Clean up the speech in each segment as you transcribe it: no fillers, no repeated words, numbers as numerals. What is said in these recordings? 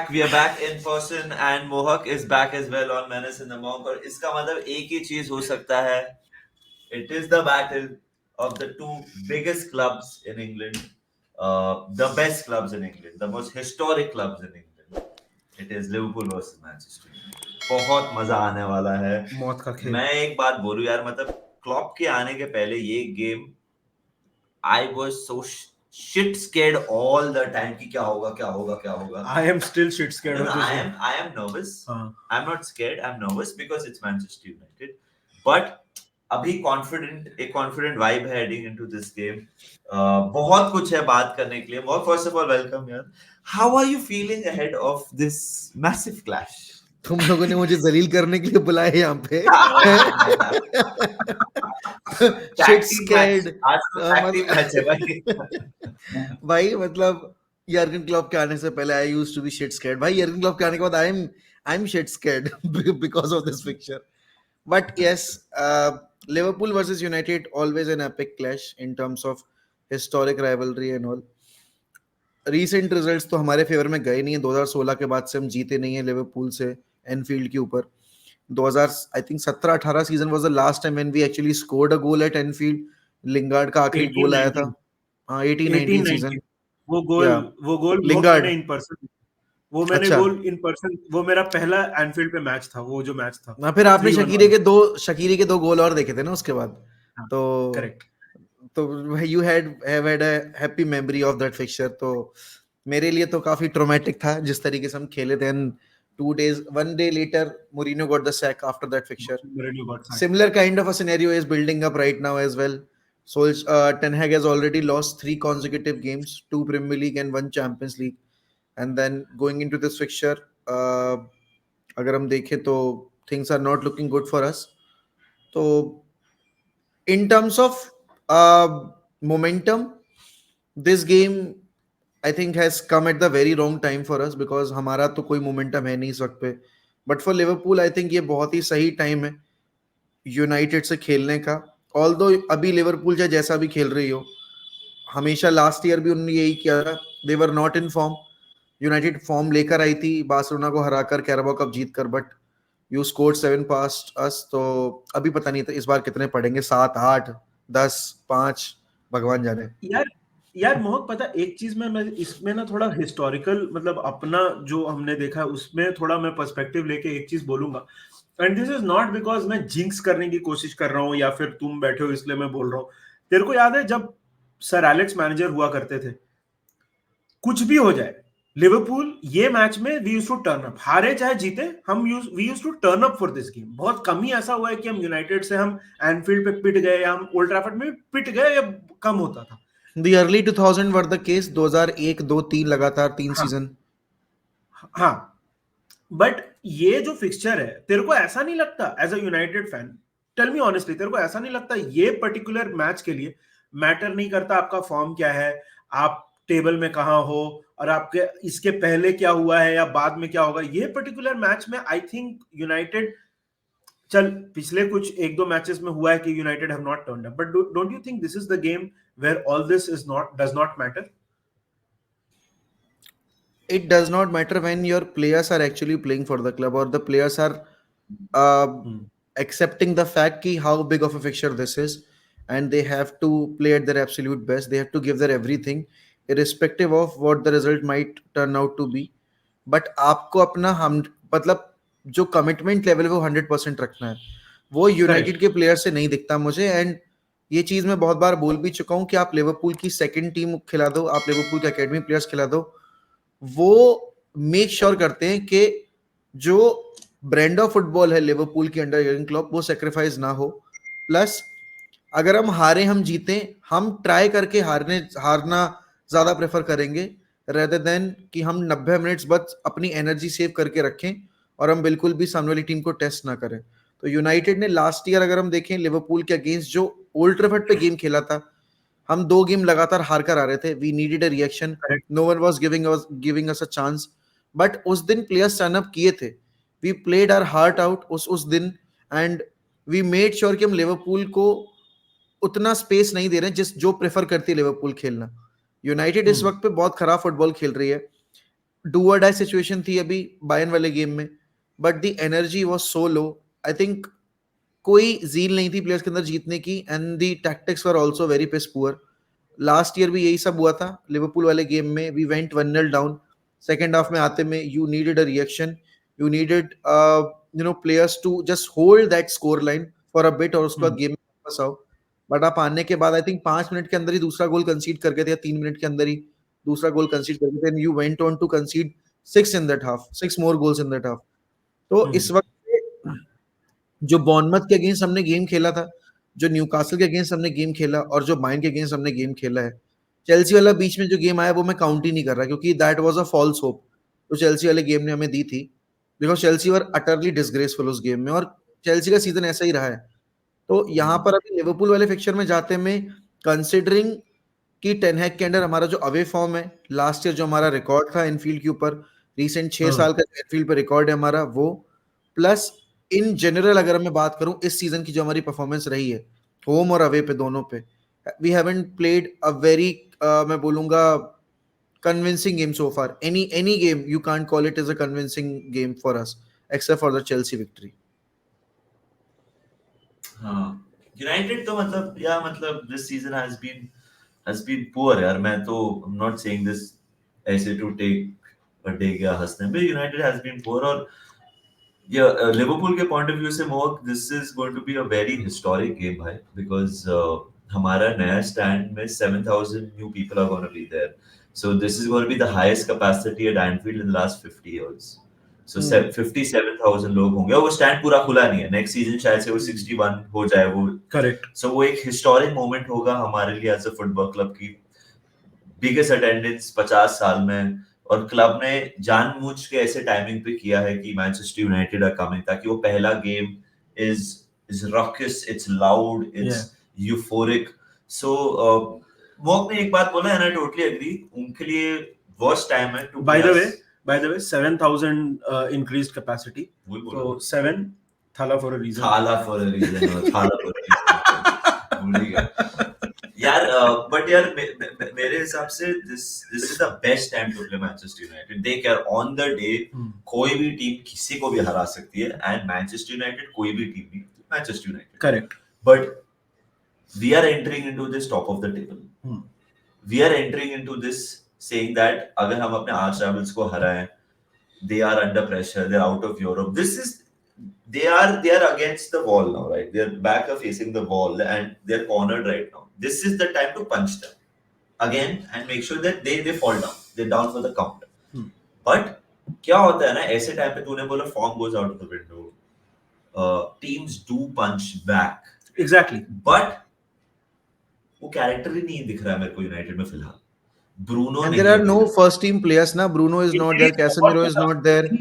we are back in person and Mohawk is back as well on Menace in the Monk. और इसका मतलब एक ही चीज हो सकता है. It is the battle of the two biggest clubs in England, the best clubs in England, the most historic clubs in England. It is Liverpool versus Manchester United. बहुत मजा आने वाला है. मौत का खेल. मैं एक बात बोलूं यार, मतलब क्लॉप के आने के पहले ये game I was so shit scared all the time कि क्या होगा क्या होगा क्या होगा. I am still shit scared of this game. I am nervous. I'm not scared. I'm nervous because it's Manchester United. But अभी एक confident vibe है heading into this game. बहुत कुछ है बात करने के लिए. More first of all, welcome यार. How are you feeling ahead of this massive clash? तुम लोगों ने मुझे जलील करने के लिए बुलाया यहाँ पे. Shit scared. भाई मतलब यर्गन क्लॉप के आने से पहले I used to be shit scared. भाई यर्गन क्लॉप के आने के बाद I'm shit scared because of this fixture. But yes, Liverpool versus United always an epic clash in terms of historic rivalry and all. Recent results तो हमारे favour में गए नहीं है. 2016 के बाद से हम जीते नहीं है लिवरपूल से एनफील्ड के ऊपर. 2017-18 season was the last time when we actually scored a goal at Anfield. Lingard का आखिरी गोल आया था. 18-19 सीजन. वो गोल लिंगार्ड इन पर्सन. वो मैंने गोल इन पर्सन, वो मेरा पहला एनफील्ड पे मैच था, वो जो मैच था ना. फिर आपने शकीरी के दो गोल और देखे थे ना उसके बाद. तो करेक्ट. तो you have had a happy memory of that fixture. तो मेरे लिए तो काफी ट्रॉमेटिक था जिस तरीके से हम खेले थे. And 1 day later Mourinho got the sack after that fixture. Similar kind of a scenario is building up right now as well. So Ten Hag has already lost 3 consecutive games, 2 Premier League and 1 Champions League. And then going into this fixture, अगर हम देखें तो things are not looking good for us. So in terms of momentum, this game I think has come at the very wrong time for us because हमारा तो कोई momentum है नहीं इस वक्त पे. But for Liverpool I think ये बहुत ही सही टाइम है यूनाइटेड से खेलने का. Although अभी लिवरपूल चाहे जैसा भी खेल रही हो, हमेशा लास्ट ईयर भी उन्होंने यही किया था. They were not in form. United form लेकर आई थी बार्सिलोना को हराकर, कैराबाओ कप जीतकर. But you scored 7 past us. तो अभी पता नहीं था इस बार कितने पड़ेंगे. 7, 8, 10, 5 भगवान जाने. यार मोहक, पता एक चीज मैं इसमें ना थोड़ा हिस्टोरिकल, मतलब अपना जो हमने देखा है उसमें थोड़ा मैं पर्सपेक्टिव लेके एक चीज बोलूंगा. And this is not because मैं जिंक्स करने की कोशिश कर रहा हूँ या फिर तुम बैठे हो इसलिए मैं बोल रहा हूँ. तेरे को याद है जब सर एलेक्स मैनेजर हुआ करते थे, कुछ भी हो जाए लिवरपूल ये मैच में we used to turn up. हारे चाहे जीते, we used to turn up for this game. बहुत कम ही ऐसा हुआ है कि हम यूनाइटेड से हम एनफील्ड पे पिट गए या हम ओल्ड ट्रैफर्ड में पिट गए, या कम होता था. The early 2000 were the case. 2001, 2, 3 लगातार 3 सीजन. हाँ, बट ये जो फिक्सचर है, तेरे को ऐसा नहीं लगता as a United fan, tell me honestly, तेरे को ऐसा नहीं लगता ये पर्टिकुलर मैच के लिए मैटर नहीं करता आपका फॉर्म क्या है, आप टेबल में कहां हो, और आपके इसके पहले क्या हुआ है या बाद में क्या होगा? ये पर्टिकुलर मैच में आई थिंक यूनाइटेड, चल पिछले कुछ 1-2 मैचेस में हुआ है कि United have not turned up, but don't you think this is the game where all this does not matter? It does not matter when your players are actually playing for the club, or the players are accepting the fact ki how big of a fixture this is, and they have to play at their absolute best. They have to give their everything irrespective of what the result might turn out to be. But आपको अपना मतलब जो commitment level है वो 100% रखना है. वो United के प्लेयर से नहीं दिखता मुझे. एंड ये चीज मैं बहुत बार बोल भी चुका हूं कि आप लिवरपूल की सेकंड टीम खिला दो, आप लिवरपूल के एकेडमी प्लेयर्स खिला दो, वो मेक श्योर करते हैं कि जो ब्रांड ऑफ फुटबॉल है लिवरपूल के अंडर यर्गन क्लॉप, वो सेक्रीफाइस ना हो. प्लस अगर हम हारे हम जीते, हम ट्राई करके हारना ज्यादा प्रेफर करेंगे रेदर देन कि हम 90 मिनट्स बस अपनी एनर्जी सेव करके रखें और हम बिल्कुल भी सामने वाली टीम को टेस्ट ना करें. तो यूनाइटेड ने लास्ट ईयर अगर हम देखें लिवरपूल के अगेंस्ट जो ओल्ड ट्रैफर्ड पे गेम खेला था, हम 2 गेम लगातार हार कर आ रहे थे. We needed a reaction. No one was giving us a chance. But उस दिन प्लेयर्स टर्न अप किए थे. We played our heart out उस दिन, एंड वी मेड श्योर कि हम लिवरपूल को उतना स्पेस नहीं दे रहे हैं जो प्रेफर करती है लिवरपूल खेलना. यूनाइटेड इस वक्त पे बहुत खराब फुटबॉल खेल रही है. डू और डाई सिचुएशन थी अभी बायर्न वाले गेम में, but the energy was so low. I think कोई जील नहीं थी प्लेयर्स के अंदर जीतने की, and the tactics were also very piss poor. Last year भी यही सब हुआ था लिवरपूल वाले गेम में. We went 1-0 down, second half में आते में you needed a reaction, you needed players to just hold that score line for a bit, और उसके बाद गेम में वापस आओ. बट आप आने के बाद आई थिंक 5 मिनट के अंदर ही दूसरा गोल कंसीड कर गए थे, या 3 मिनट के अंदर ही दूसरा गोल कंसीड कर गए थे, and you went on to concede 6 in that half, 6 more goals in that half. तो इस वक्त जो बॉर्नमथ के अगेंस्ट हमने गेम खेला था, जो न्यूकासल के अगेंस्ट हमने गेम खेला, और जो बायर्न के अगेंस्ट हमने गेम खेला है, चेल्सी वाला बीच में जो गेम आया वो मैं काउंट ही नहीं कर रहा, क्योंकि that was a false hope तो चेल्सी वाले गेम ने हमें दी थी, because Chelsea were utterly disgraceful उस गेम में, और चेल्सी का सीजन ऐसा ही रहा है. तो यहाँ पर अभी लिवरपूल वाले फिक्चर में जाते में, कंसिडरिंग कि टेन हैग के अंडर हमारा जो अवे फॉर्म है, लास्ट ईयर जो हमारा रिकॉर्ड था एनफील्ड के ऊपर, रीसेंट 6 साल का एनफील्ड पे रिकॉर्ड है हमारा, वो प्लस इन जनरल अगर मैं बात करूं इस सीजन की जो हमारी परफॉर्मेंस रही है होम और अवे पे दोनों पे, we haven't played a very मैं बोलूंगा convincing game so far. Any game you can't call it as a convincing game for us, except for the Chelsea victory. हाँ, यूनाइटेड तो मतलब this season has been poor यार. मैं तो I am not saying this ऐसे to take a day या हंसने पे. यूनाइटेड हैज बीन पुअर, और लिवरपूल के पॉइंट ऑफ व्यू से मोहक, this is going to be a very historic game भाई, बिकॉज हमारा नया स्टैंड में 7,000 new people are gonna be there. So this is going to be the highest capacity at Anfield in the last 50 years. So 57,000 लोग होंगे, और वो stand पूरा खुला नहीं है. नेक्स्ट सीजन शायद से वो 61 हो जाए वो. करेक्ट. सो वो एक हिस्टोरिक मोमेंट होगा हमारे लिए एज अ फुटबॉल क्लब की बिगेस्ट अटेंडेंस 50 साल में. और क्लब ने जानबूझ के ऐसे टाइमिंग पे किया है कि मैनचेस्टर यूनाइटेड आर कमिंग, ताकि वो पहला game is raucous, it's loud, it's euphoric. So walk ने एक बात बोला एंड आई टोटली एग्री, उनके लिए वर्स्ट टाइम है too. By the way 7,000 increased capacity, तो 7 Thala for a reason, Thala for a reason यार. बट यार मेरे हिसाब से this is the best time to play Manchester United. They can on the day कोई भी टीम किसी को भी हरा सकती है, एंड मैनचेस्टर यूनाइटेड कोई भी टीम नहीं, Manchester United. Correct. But we are entering into this top of the table. We are entering into this saying that अगर हम अपने arch rivals को हराएं, they are under pressure, they're out of Europe. They are against the wall now, right? Their back are facing the wall and they're cornered right now. This is the time to punch them again and make sure that they fall down. They're down for the count. But क्या होता है ना, ऐसे time पे तूने बोला form goes out of the window. Teams do punch back. Exactly. But वो character ही नहीं दिख रहा है मेरे को यूनाइटेड में फिलहाल. Bruno and there are no first team players na. Bruno is not there, Casemiro is not there,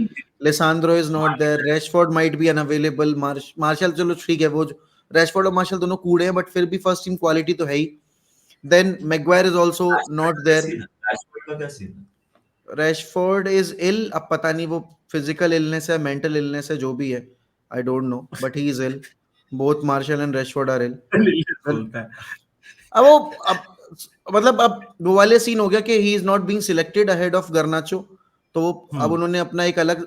Lisandro is not there, Rashford might be unavailable, Martial चलो ठीक है, वो Rashford और Martial दोनों कूड़े हैं, but फिर भी first team quality तो है ही. Then Maguire is also not there. Rashford का क्या सीन है? Rashford is ill. अब पता नहीं वो physical illness है, mental illness है, जो भी है, I don't know, but he is ill. Both Martial and Rashford are ill. अब मतलब अब वो वाले सीन हो गया कि he is not being selected ahead of गर्नाचो, तो अब उन्होंने अपना एक अलग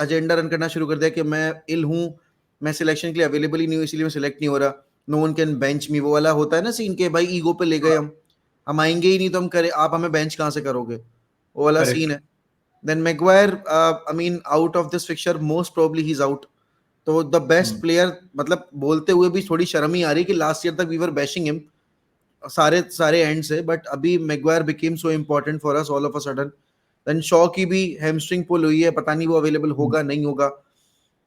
एजेंडा रन करना शुरू कर दिया कि मैं इल हूं, मैं सिलेक्शन के लिए अवेलेबल ही नहीं हूं, इसलिए मैं सिलेक्ट नहीं हो रहा. नो वन कैन बेंच मी. वो वाला होता है ना सीन के भाई ईगो पे ले गए हम आएंगे ही नहीं तो हम करे, आप हमें बेंच कहां से करोगे, वो वाला सीन है. Then Maguire, I mean out of this fixture most probably he is out. तो द बेस्ट प्लेयर, मतलब बोलते हुए भी थोड़ी शर्म ही आ रही कि लास्ट ईयर तक वी वर बैशिंग हिम सारे एंड से, बट अभी Maguire became so important for us all of a sudden. Then Shaw की भी हैमस्ट्रिंग पुल हुई है, पता नहीं वो अवेलेबल होगा नहीं होगा.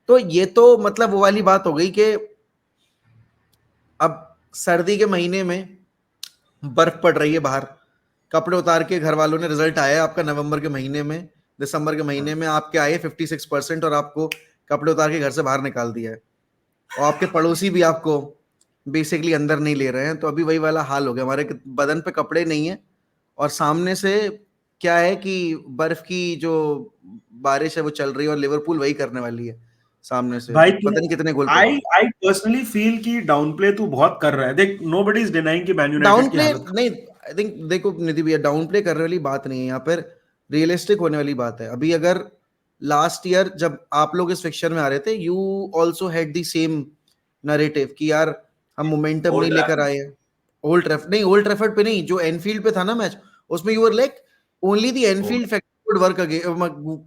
तो ये तो मतलब वो वाली बात हो गई कि अब सर्दी के महीने में बर्फ पड़ रही है बाहर, कपड़े उतार के घर वालों ने, रिजल्ट आया आपका नवंबर के महीने में, दिसंबर के महीने में आपके आए 56% और आपको कपड़े उतार के घर से बाहर निकाल दिया है, और आपके पड़ोसी भी आपको बेसिकली अंदर नहीं ले रहे हैं. तो अभी वही वाला हाल हो गया, हमारे बदन पे कपड़े नहीं है, और सामने से क्या है कि बर्फ की जो बारिश है वो चल रही है, और लिवरपूल वही करने वाली है सामने से. भाई पता नहीं कितने गोल. आई पर्सनली फील कि डाउनप्ले तू बहुत कर रहा है. देख, नोबडी इज डिनाइंग कि मैन यूनाइटेड डाउनप्ले नहीं, आई थिंक देखो निधि भैया, डाउनप्ले करने वाली बात नहीं है यहाँ पर. रियलिस्टिक होने वाली बात है। अभी अगर लास्ट ईयर जब आप लोग इस फिक्चर में आ रहे थे, you also had the same narrative कि यार हम मोमेंटम नहीं ओल्ड लेकर ट्रैफर्ड आए हैं। ओल्ड ट्रैफर्ड पे नहीं, जो एनफील्ड पे था ना मैच, उसमें you were like only the Anfield factor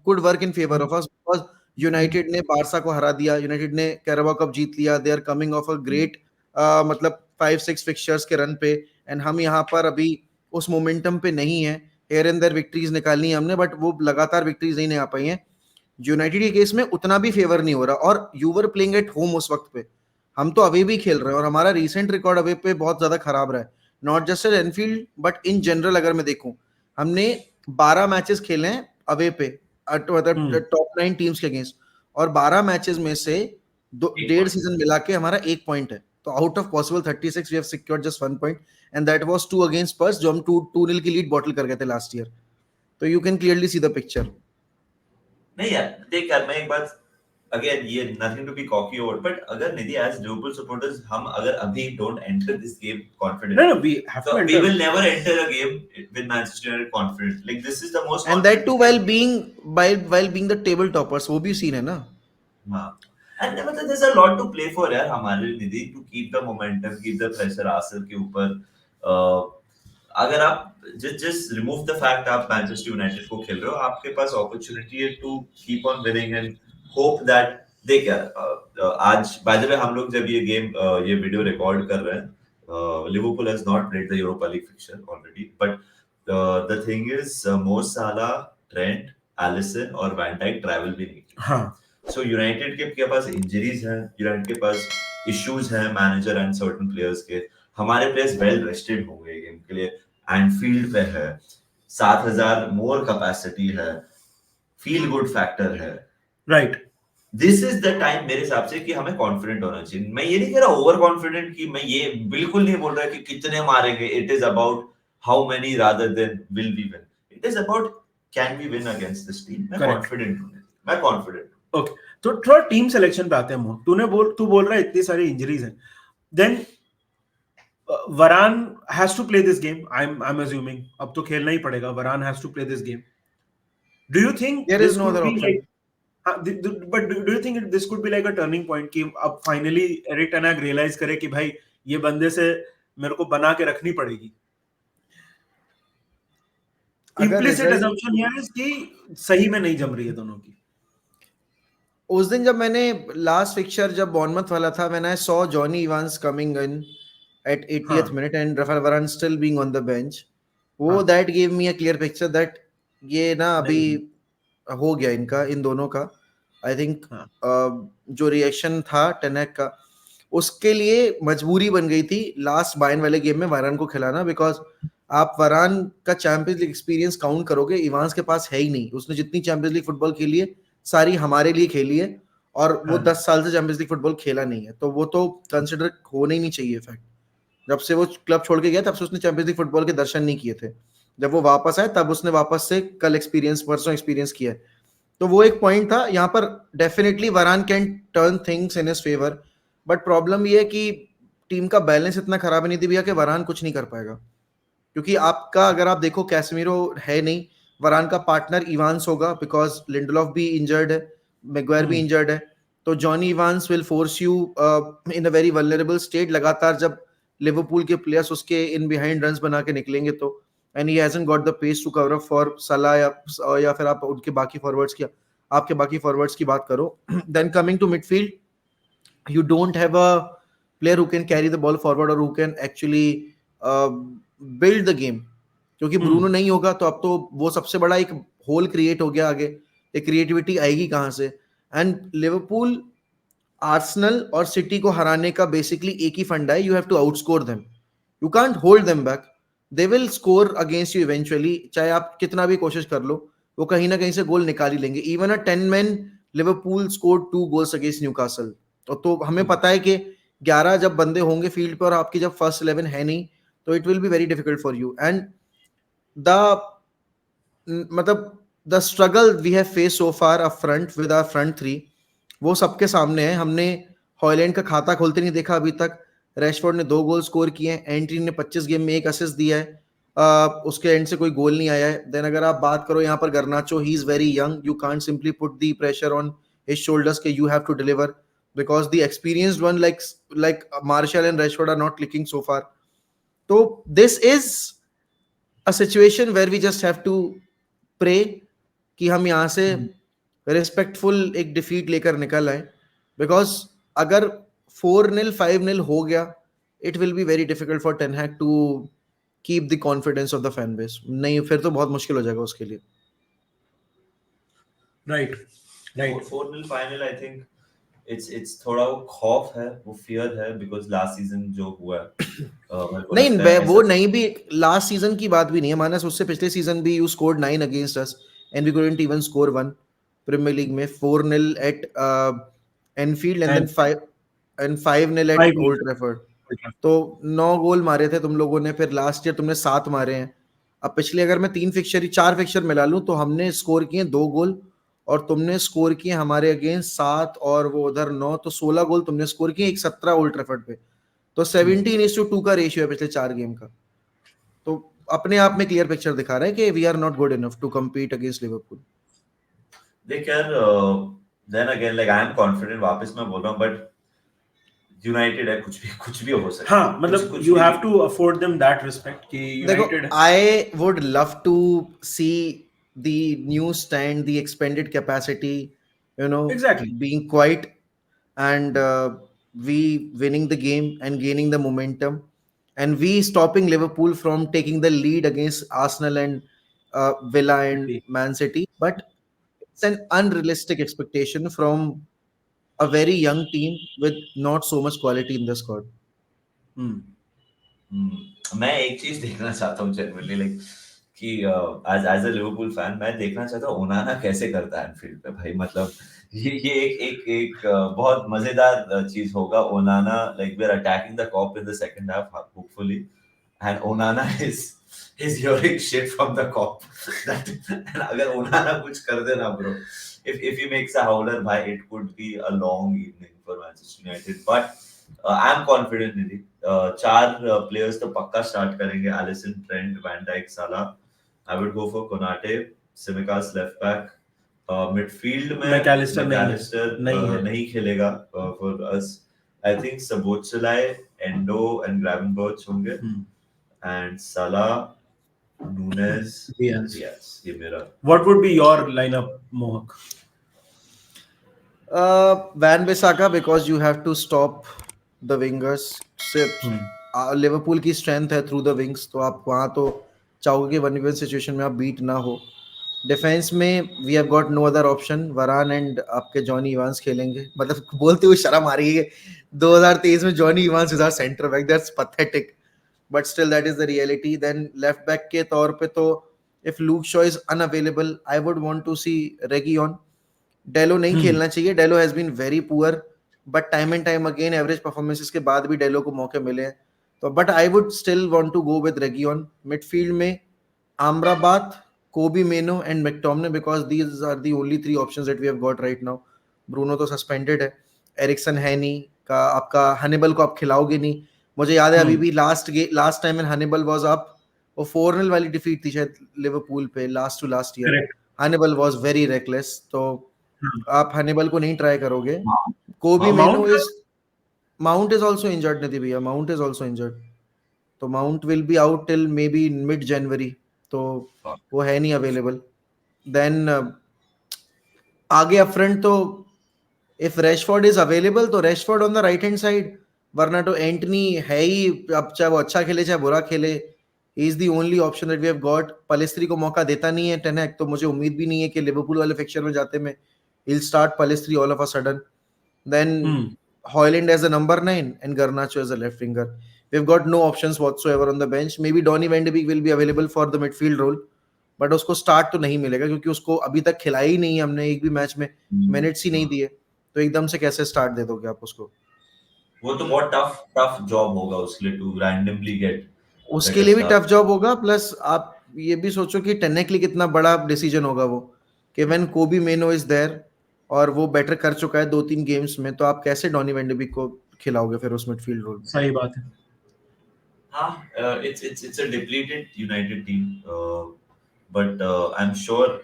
could work in favour of us, because United ने बारसा को हरा दिया, यूनाइटेड ने कैराबा कप जीत लिया, they are coming off a great मतलब 5-6 फिक्चर्स के रन पे, एंड हम यहाँ पर अभी उस मोमेंटम पे नहीं है। हेयर एंड देयर विक्ट्रीज निकालनी है हमने, बट वो लगातार विक्ट्रीज नहीं आ पाई हैं। यूनाइटेड के केस में उतना भी फेवर नहीं हो रहा, और you were playing at home उस वक्त पे, हम तो अवे भी खेल रहे हैं, और हमारा रिसेंट रिकॉर्ड अवे पे बहुत ज्यादा खराब रहा है, not just at Anfield but in general. अगर मैं देखूं, हमने 12 मैचेस खेले हैं अवे पे, मतलब टॉप 9 टीम्स के अगेंस्ट, और 12 मैचेस में से एक डेढ़ point. सीजन मिला के हमारा 1 पॉइंट है। तो out of possible 36 we have secured just 1 point, and that was 2 against Spurs, जो हम 2-0 की लीड बॉटल कर गए थे लास्ट ईयर। तो you can clearly see the picture. नहीं यार, देख यार, मैं एक बात, अगेन ये nothing to be cocky over, but अगर निधि एज लिवरपूल सपोर्टर्स हम अगर अभी don't enter this game confident, No, we have so to we enter. will never enter a game with Manchester United confident. Like this is the most And that confident too while being the table toppers, वो भी scene है ना। हाँ, and मतलब there's a lot to play for यार हमारे निधि, to keep the momentum, keep the pressure Arsenal के ऊपर। अगर आप just remove the fact आप मैनचेस्टर यूनाइटेड को खेल रहे हो, आपके पास अपॉर्चुनिटी है to keep on winning and hope that, देख यार, आज बाय द वे हम लोग जब ये गेम ये वीडियो रिकॉर्ड कर रहे हैं, Liverpool has not played the Europa League fixture already, but the thing is Mo Salah, Trent, Alisson और वैन डाइक ट्रैवल भी नहीं किए। हाँ, सो यूनाइटेड के पास इंजरीज हैं, यूनाइटेड के पास इश्यूज हैं मैनेजर एंड सर्टेन प्लेयर्स के। हमारे प्लेयर्स वेल रेस्टेड होंगे गेम के लिए, एंडफील्ड पे है, 7,000 मोर कैपेसिटी है, फील गुड फैक्टर है। right. This is the time मेरे हिसाब से कि हमें कॉन्फिडेंट होना चाहिए। मैं ये नहीं कह रहा ओवर कॉन्फिडेंट, कि मैं ये बिल्कुल नहीं बोल रहा कि कितने मारेंगे। It is about how many rather than will we win. It is about can we win against this team. मैं Correct. कॉन्फिडेंट हूं, मैं कॉन्फिडेंट हूं। Okay. तो थोड़ा टीम सिलेक्शन पे आते हैं मोह। तू बोल रहा है इतनी सारी इंजरीज हैं, then Varane has to play this game. I'm assuming अब तो खेलना ही पड़ेगा। Varane has to play this game. Do you think There this is no could other be option. like, but do you think this could be like a turning point कि अब finally Erik ten हैग realize करे कि भाई ये बंदे से मेरे को बना के रखनी पड़ेगी? Implicit assumption here is कि सही में नहीं जम रही है दोनों की। उस दिन जब मैंने लास्ट फिक्चर जब बॉर्नमथ वाला था, when I saw Johnny Evans coming in at 80th minute and Rafael Varane still being on the bench, वो that gave me a clear picture that ये ना अभी हो गया इनका, इन दोनों का। आई थिंक जो रिएक्शन था टेनेक का, उसके लिए मजबूरी बन गई थी लास्ट बायर्न वाले गेम में वारान को खिलाना, बिकॉज आप वारान का चैंपियंस लीग एक्सपीरियंस काउंट करोगे, इवांस के पास है ही नहीं। उसने जितनी चैंपियंस लीग फुटबॉल खेली है सारी हमारे लिए खेली है, और वो 10 साल से चैंपियंस लीग फुटबॉल खेला नहीं है, तो वो तो कंसिडर होना ही नहीं चाहिए। फैक्ट, जब से वो क्लब छोड़ के गया तब से उसने चैंपियंस लीग फुटबॉल के दर्शन नहीं किए थे। जब वो वापस आए तब उसने वापस से कल एक्सपीरियंस, परसों एक्सपीरियंस किया है। तो वो एक पॉइंट था यहाँ पर। डेफिनेटली वरान can turn things in his favour, but problem ये है कि टीम का बैलेंस इतना खराब नहीं दिया कि वरान कुछ नहीं कर पाएगा। क्योंकि आपका अगर आप देखो, कैसमीरो है नहीं, वरान का पार्टनर इवांस होगा, बिकॉज लिंडलॉफ भी इंजर्ड है, मैग्वायर भी इंजर्ड है। तो Johnny Evans will force you in a very vulnerable state. लगातार जब लिवरपूल के प्लेयर्स उसके इन बिहाइंड रन्स बना के निकलेंगे तो, and he hasn't got the pace to cover up for Salah, या फिर आप उनके बाकी फॉरवर्ड्स की, आपके बाकी फॉरवर्ड्स की बात करो। Then coming to midfield, you don't have a player who can carry the ball forward or who can actually build the game, क्योंकि ब्रूनो नहीं होगा तो अब तो वो सबसे बड़ा एक होल क्रिएट हो गया आगे। एक क्रिएटिविटी आएगी कहां से? एंड लिवरपूल, आर्सेनल और सिटी को हराने का बेसिकली एक ही फंडा है, you have to outscore them, you can't hold them back, they will score against you eventually. चाहे आप कितना भी कोशिश कर लो, वो कहीं ना कहीं से गोल निकाल ही लेंगे। इवन अ 10 man Liverpool scored 2 goals against Newcastle. तो हमें पता है कि 11 जब बंदे होंगे फील्ड पर और आपकी जब फर्स्ट 11 है नहीं, तो it will be very difficult for you. And the struggle we have face so far up front with our front three, वो सबके सामने है। हमने हॉयलैंड का खाता खोलते नहीं देखा अभी तक। रैशफोर्ड ने 2 गोल स्कोर किए हैं, एंट्री ने 25 गेम में 1 असिस्ट दिया है, उसके एंड से कोई गोल नहीं आया है. देन अगर आप बात करो यहाँ पर Garnacho, he is very young, you can't simply put the pressure on his shoulders के you have to deliver, because the experienced one like Martial and Rashford are not clicking so far. So this is a situation where we just have to pray कि हम यहाँ से respectful एक defeat लेकर निकल आए, because अगर 4-0 5-0 हो गया, it will be very difficult for Ten Hag to keep the confidence of the fan base. नहीं, फिर तो बहुत मुश्किल हो जाएगा उसके लिए. Right 4-0 final, I think it's थोड़ा वो खौफ है, वो फियर है, because last season जो हुआ है मेरे को नहीं, लगता है वो ऐसा- नहीं, भी लास्ट सीजन की बात भी नहीं है मानस, उससे पिछले सीजन भी you scored 9 against us and we couldn't even score 1 Premier League में. 4-0 at Anfield and then 5-0 at 5-0 Old Trafford. तो 9 गोल मारे थे तुम लोगों ने, फिर लास्ट ईयर तुमने 7 मारे हैं. अब पिछले अगर मैं 4 फिक्चर मिला लूं तो हमने स्कोर किए 2 गोल और तुमने स्कोर किए हमारे अगेंस्ट 7 और वो उधर 9, तो 16 गोल तुमने स्कोर किए, 17 ओल्ड ट्रैफर्ड पे. तो 17:2 का रेशियो है पिछले 4 गेम का. तो अपने आप में क्लियर पिक्चर दिखा रहा है कि we are not good enough to compete against Liverpool. देख यार, then again, like I am confident, वापस मैं बोल रहा हूँ, but यूनाइटेड है, कुछ भी हो सकता है. हाँ, मतलब you have to afford them that respect कि देखो, United I would love to see the new stand, the expanded capacity, Exactly. being quiet and we winning the game and gaining the momentum and we stopping Liverpool from taking the lead against Arsenal and Villa and Man City. But it's an unrealistic expectation from a very young team with not so much quality in the squad. मैं एक चीज देखना चाहता हूँ generally, like कि as a Liverpool fan मैं देखना चाहता हूँ ओनाना कैसे करता है एनफील्ड पे भाई. मतलब ये एक बहुत मजेदार चीज होगा. Onana, like we are attacking the Kop in the second half hopefully, and Onana is hearing shit from the cop. And अगर ओनाना कुछ कर दे ना bro, if he makes a howler भाई, it could be a long evening for Manchester United. But I am confident Nidhi. 4 players तो पक्का start करेंगे, Alisson, Trent, van Dijk, Salah. I would go for Konate, Tsimikas left back. Midfield में Mac Allister नहीं खेलेगा for us. I think Szoboszlai, Endo and Gravenberch होंगे, and साला, Nunez, Diaz. ये मेरा. What would be your lineup, Mohak? Van Bissaka, because you have to stop the wingers. Liverpool की strength है through the wings, तो आप वहां तो चाहोगे कि 1v1 सिचुएशन में आप बीट ना हो. डिफेंस में we have got no other option, Varane and आपके जॉनी इवांस खेलेंगे. मतलब बोलते हुए शर्म आ रही है 2023 में Jonny Evans is our centre back, that's pathetic, but still that is the reality. Then left back के तौर पे तो if Luke Shaw is unavailable, I would want to see Reguilon. Dalot नहीं खेलना चाहिए, Dalot has been very poor, but time and time again average performances के बाद भी डेलो को मौके मिले हैं. तो but I would still want to go with रेगियन. Midfield में Amrabat, Kobbie Mainoo and McTominay, because these are the only 3 options that we have got right now. Bruno तो सस्पेंडेड है. एरिक्सन है नहीं, का आपका हनीबल को आप खिलाओगे नहीं. मुझे याद है अभी भी last time Hannibal was up, वो 4-0 वाली डिफीट थी शायद लिवरपूल पे last to last year. Hannibal was very reckless, तो आप हनीबल को नहीं ट्राई करोगे. Kobbie Mainoo is, Mount is also injured Nidhi भैया, माउंट इज आल्सो इंजर्ड. तो Mount will be out till maybe mid January, तो वो है नहीं अवेलेबल. देन आगे अप फ्रंट तो इफ रैशफोर्ड इज अवेलेबल तो Rashford on the right hand side, वरना तो एंटनी है ही. अब चाहे वो अच्छा खेले चाहे बुरा खेले, he is the only option that we have got. Pellistri को मौका देता नहीं है टेन हैग, तो मुझे उम्मीद भी नहीं है कि लिवरपूल वाले फिक्चर में जाते में he'll start Pellistri all of a sudden. Then Højlund as a number 9 and Garnacho as a left winger. We've got no options whatsoever on the bench. Maybe Donny van de Beek will be available for the midfield role, but उसको start तो नहीं मिलेगा क्योंकि उसको अभी तक खिलाया ही नहीं हमने एक भी मैच में, मिनट्स ही नहीं दिए. तो एकदम से कैसे स्टार्ट दे दोगे आप उसको? वो तो बहुत टफ जॉब होगा उसके लिए टू रैंडमली गेट. उसके लिए भी टफ जॉब होगा, प्लस आप ये भी सोचो कि टेक्निकली कितना बड़ा डिसीजन होगा वो, कि व्हेन कोबी मेनो इज देयर और वो बेटर कर चुका है 2-3 गेम्स में, तो आप कैसे डॉनी वैन डे बीक को खिलाओगे फिर उस मिडफील्ड रोल? सही बात है. It's a depleted United team, but I'm sure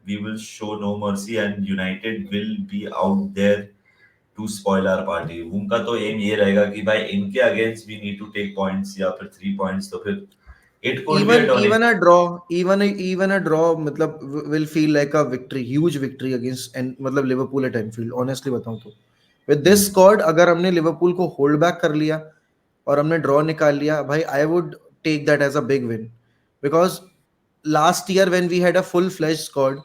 we will show no mercy, and United will be out there to spoil our party. उनका तो एम ये रहेगा कि भाई इनके against we need to take points या फिर 3 points, तो फिर it could be a turning. even a draw मतलब will feel like a victory, huge victory against and मतलब लिवरपूल at Anfield, honestly बताऊं तो with this squad अगर हमने लिवरपूल को होल्ड बैक कर लिया और हमने ड्रॉ निकाल लिया भाई, I would take that as a big win, because last year when we had a full flesh squad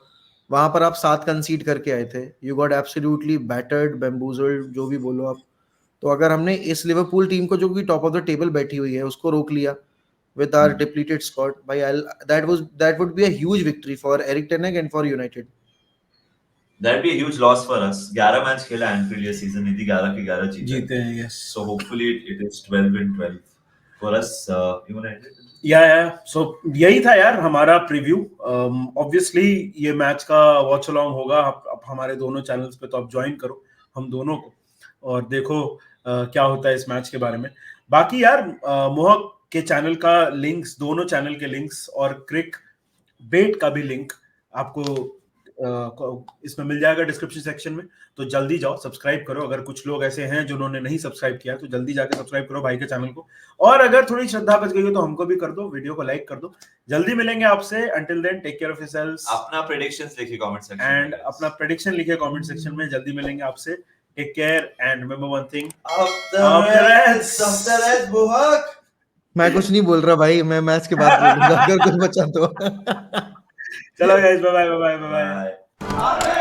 वहां पर आप 7 कंसीड करके आए थे, you got absolutely battered, bamboozled, जो भी बोलो आप। तो अगर हमने इस लिवरपूल टीम को जो कि टॉप ऑफ द टेबल बैठी हुई है उसको रोक लिया with our depleted squad भाई, that would be a huge victory for Eric Ten Hag and for United. That'd be a huge loss for us. 11 match खेला एनफील्ड ये सीजन, यदि 11 के 11 जीते हैं, yes. So hopefully it is 12 in 12 for us. United. So यही था यार हमारा प्रीव्यू। ऑब्वियसली ये मैच का वॉच अलोंग होगा, अब हमारे दोनों चैनल्स पे, तो आप ज्वाइन करो हम दोनों को और देखो क्या होता है इस मैच के बारे में। बाकी यार मोहक के चैनल का लिंक्स, दोनों चैनल के लिंक्स और क्रिक बेट का भी लिंक आपको इसमें मिल जाएगा डिस्क्रिप्शन सेक्शन में, तो जल्दी जाओ सब्सक्राइब करो। अगर कुछ लोग ऐसे हैं जिन्होंने नहीं सब्सक्राइब किया तो जल्दी जाके सब्सक्राइब करो भाई के चैनल को, और अगर थोड़ी श्रद्धा बच गई हो तो हमको भी कर दो, वीडियो को लाइक कर दो। जल्दी मिलेंगे आपसे, until then take care of yourselves. अपना प्रेडिक्शंस लिखिए कमेंट सेक्शन में, एंड अपना प्रेडिक्शन लिखिए कमेंट सेक्शन में। जल्दी मिलेंगे आपसे, take care and remember one thing, मैं कुछ नहीं बोल रहा भाई, मैं मैच के बाद बोलूंगा अगर कुछ बचा तो। चलो guys, bye bye bye bye.